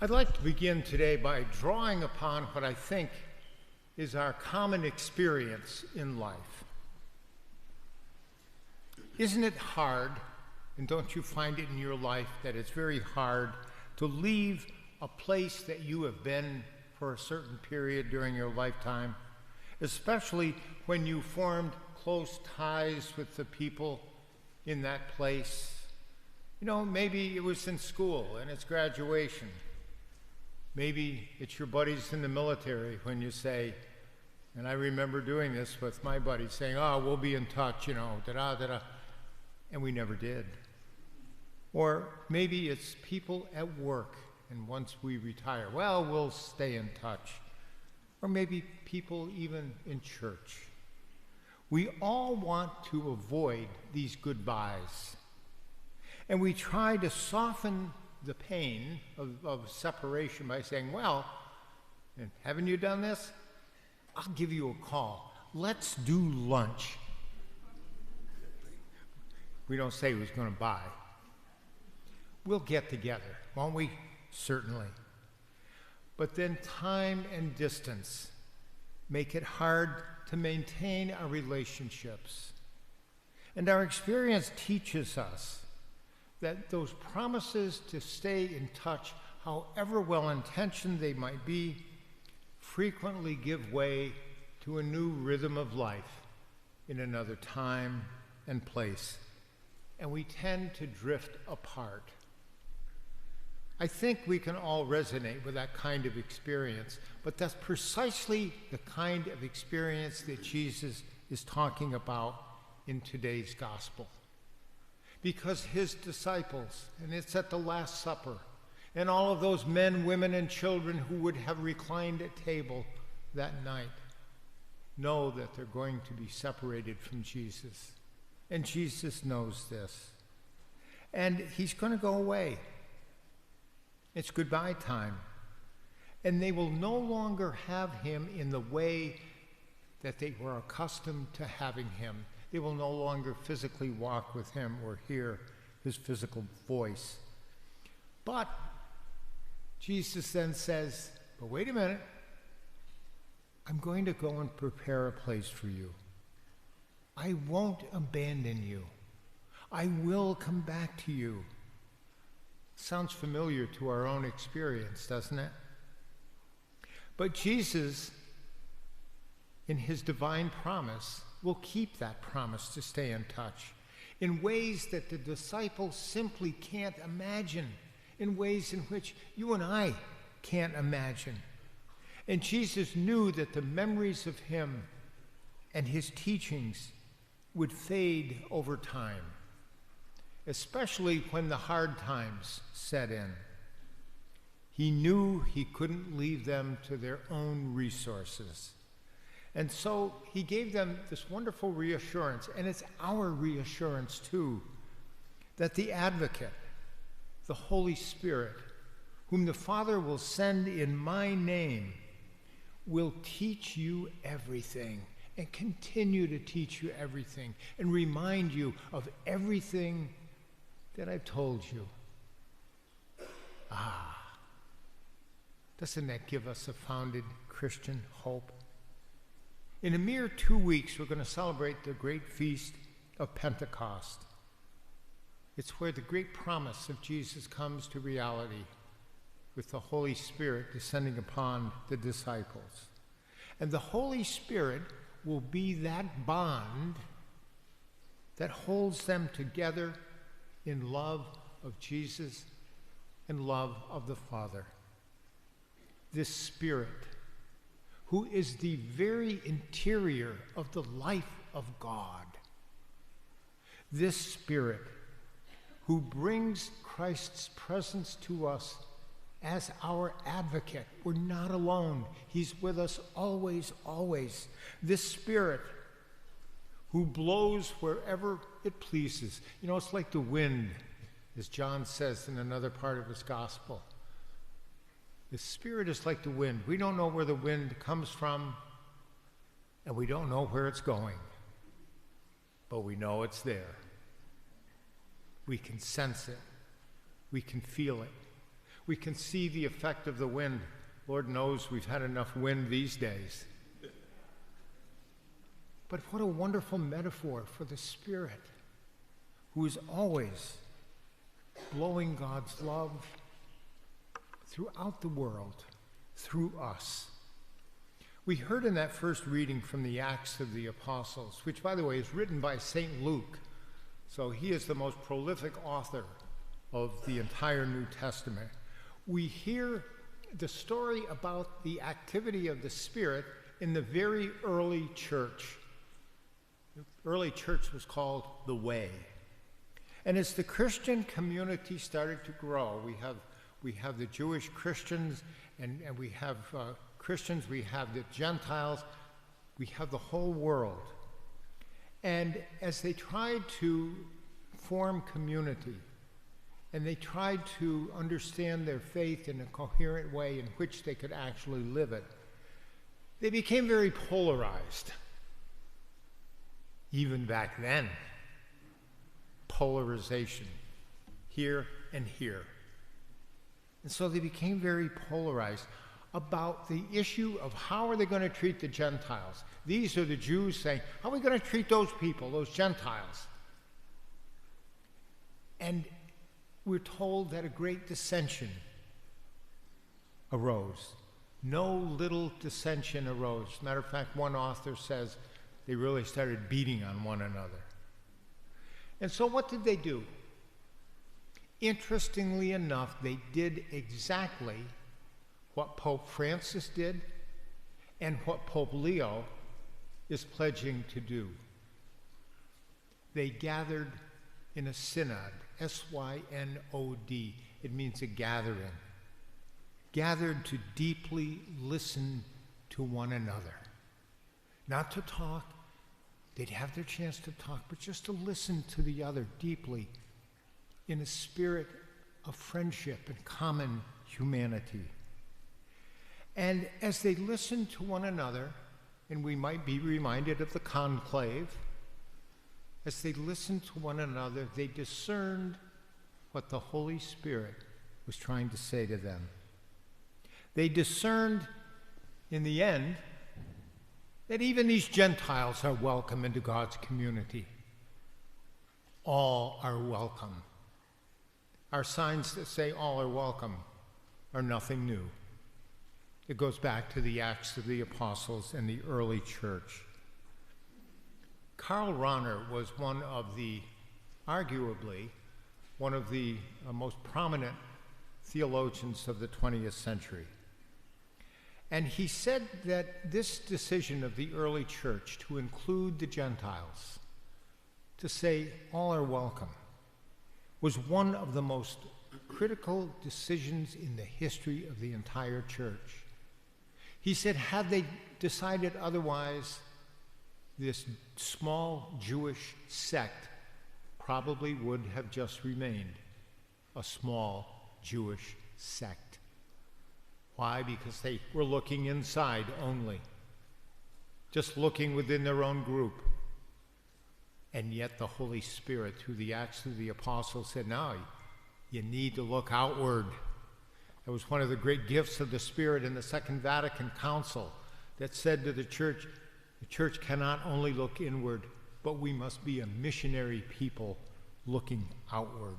I'd like to begin today by drawing upon what I think is our common experience in life. Isn't it hard, and don't you find it in your life that it's very hard to leave a place that you have been for a certain period during your lifetime, especially when you formed close ties with the people in that place? You know, maybe it was in school and it's graduation. Maybe it's your buddies in the military when you say, and I remember doing this with my buddies, saying, oh, we'll be in touch, da-da. And we never did. Or maybe it's people at work, and once we retire, well, we'll stay in touch. Or maybe people even in church. We all want to avoid these goodbyes. And we try to soften the pain of separation by saying, well, and haven't you done this? I'll give you a call. Let's do lunch. We don't say who's going to buy. We'll get together, won't we? Certainly. But then time and distance make it hard to maintain our relationships. And our experience teaches us that those promises to stay in touch, however well-intentioned they might be, frequently give way to a new rhythm of life in another time and place, and we tend to drift apart. I think we can all resonate with that kind of experience, but that's precisely the kind of experience that Jesus is talking about in today's gospel. Because his disciples, and it's at the Last Supper, and all of those men, women, and children who would have reclined at table that night know that they're going to be separated from Jesus. And Jesus knows this. And he's going to go away. It's goodbye time. And they will no longer have him in the way that they were accustomed to having him. They will no longer physically walk with him or hear his physical voice. But Jesus then says, but wait a minute, I'm going to go and prepare a place for you. I won't abandon you. I will come back to you. Sounds familiar to our own experience, doesn't it? But Jesus, in his divine promise, will keep that promise to stay in touch in ways that the disciples simply can't imagine, in ways in which you and I can't imagine. And Jesus knew that the memories of him and his teachings would fade over time, especially when the hard times set in. He knew he couldn't leave them to their own resources. And so he gave them this wonderful reassurance, and it's our reassurance too, that the advocate, the Holy Spirit, whom the Father will send in my name, will teach you everything and continue to teach you everything and remind you of everything that I've told you. Doesn't that give us a founded Christian hope? In a mere 2 weeks, we're going to celebrate the great feast of Pentecost. It's where the great promise of Jesus comes to reality with the Holy Spirit descending upon the disciples. And the Holy Spirit will be that bond that holds them together in love of Jesus and love of the Father. This Spirit, who is the very interior of the life of God. This Spirit, who brings Christ's presence to us as our advocate. We're not alone. He's with us always, always. This Spirit, who blows wherever it pleases. You know, it's like the wind, as John says in another part of his gospel. The Spirit is like the wind. We don't know where the wind comes from, and we don't know where it's going, but we know it's there. We can sense it. We can feel it. We can see the effect of the wind. Lord knows we've had enough wind these days. But what a wonderful metaphor for the Spirit, who is always blowing God's love throughout the world, through us. We heard in that first reading from the Acts of the Apostles, which, by the way, is written by St. Luke. So he is the most prolific author of the entire New Testament. We hear the story about the activity of the Spirit in the very early church. The early church was called the Way. And as the Christian community started to grow, we have the Jewish Christians, and we have Christians, we have the Gentiles, we have the whole world. And as they tried to form community, and they tried to understand their faith in a coherent way in which they could actually live it, they became very polarized. Even back then, polarization, here and here. And so they became very polarized about the issue of how are they going to treat the Gentiles. These are the Jews saying, how are we going to treat those people, those Gentiles? And we're told that a great dissension arose. No little dissension arose. Matter of fact, one author says they really started beating on one another. And so what did they do? Interestingly enough, they did exactly what Pope Francis did and what Pope Leo is pledging to do. They gathered in a synod, S-Y-N-O-D. It means a gathering. Gathered to deeply listen to one another. Not to talk. They'd have their chance to talk, but just to listen to the other deeply in a spirit of friendship and common humanity. And as they listened to one another, and we might be reminded of the conclave, as they listened to one another, they discerned what the Holy Spirit was trying to say to them. They discerned, in the end, that even these Gentiles are welcome into God's community. All are welcome. Our signs that say all are welcome are nothing new. It goes back to the Acts of the Apostles and the early church. Karl Rahner was arguably one of the most prominent theologians of the 20th century. And he said that this decision of the early church to include the Gentiles, to say all are welcome, was one of the most critical decisions in the history of the entire church. He said, had they decided otherwise, this small Jewish sect probably would have just remained a small Jewish sect. Why? Because they were looking inside only, just looking within their own group. And yet the Holy Spirit, through the Acts of the Apostles, said, no, you need to look outward. That was one of the great gifts of the Spirit in the Second Vatican Council that said to the church cannot only look inward, but we must be a missionary people looking outward.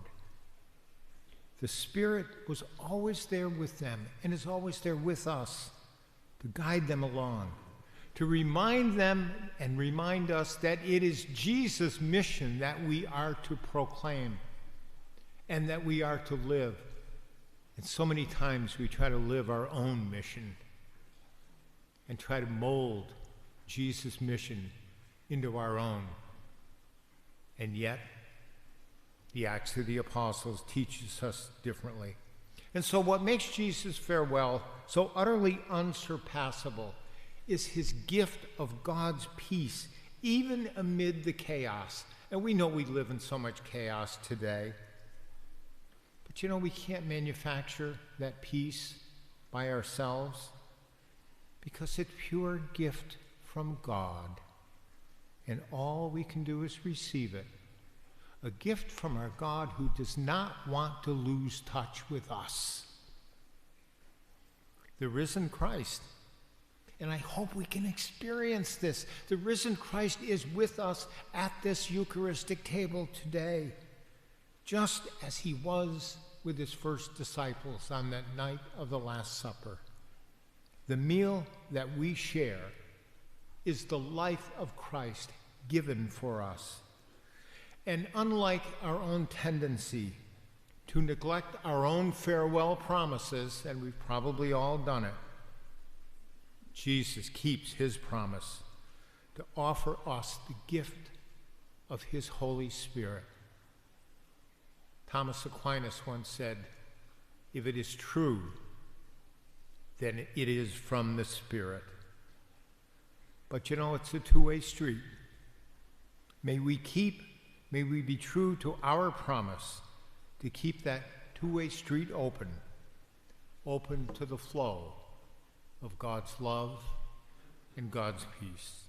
The Spirit was always there with them and is always there with us to guide them along, to remind them and remind us that it is Jesus' mission that we are to proclaim and that we are to live. And so many times we try to live our own mission and try to mold Jesus' mission into our own. And yet, the Acts of the Apostles teaches us differently. And so what makes Jesus' farewell so utterly unsurpassable is his gift of God's peace, even amid the chaos. And we know we live in so much chaos today. But you know, we can't manufacture that peace by ourselves because it's pure gift from God. And all we can do is receive it. A gift from our God who does not want to lose touch with us. the risen Christ. And I hope we can experience this. The risen Christ is with us at this Eucharistic table today, just as he was with his first disciples on that night of the Last Supper. The meal that we share is the life of Christ given for us. And unlike our own tendency to neglect our own farewell promises, and we've probably all done it, Jesus keeps his promise to offer us the gift of his Holy Spirit. Thomas Aquinas once said, "If it is true, then it is from the Spirit." But you know, it's a two-way street. May we be true to our promise to keep that two-way street open to the flow of God's love and God's peace.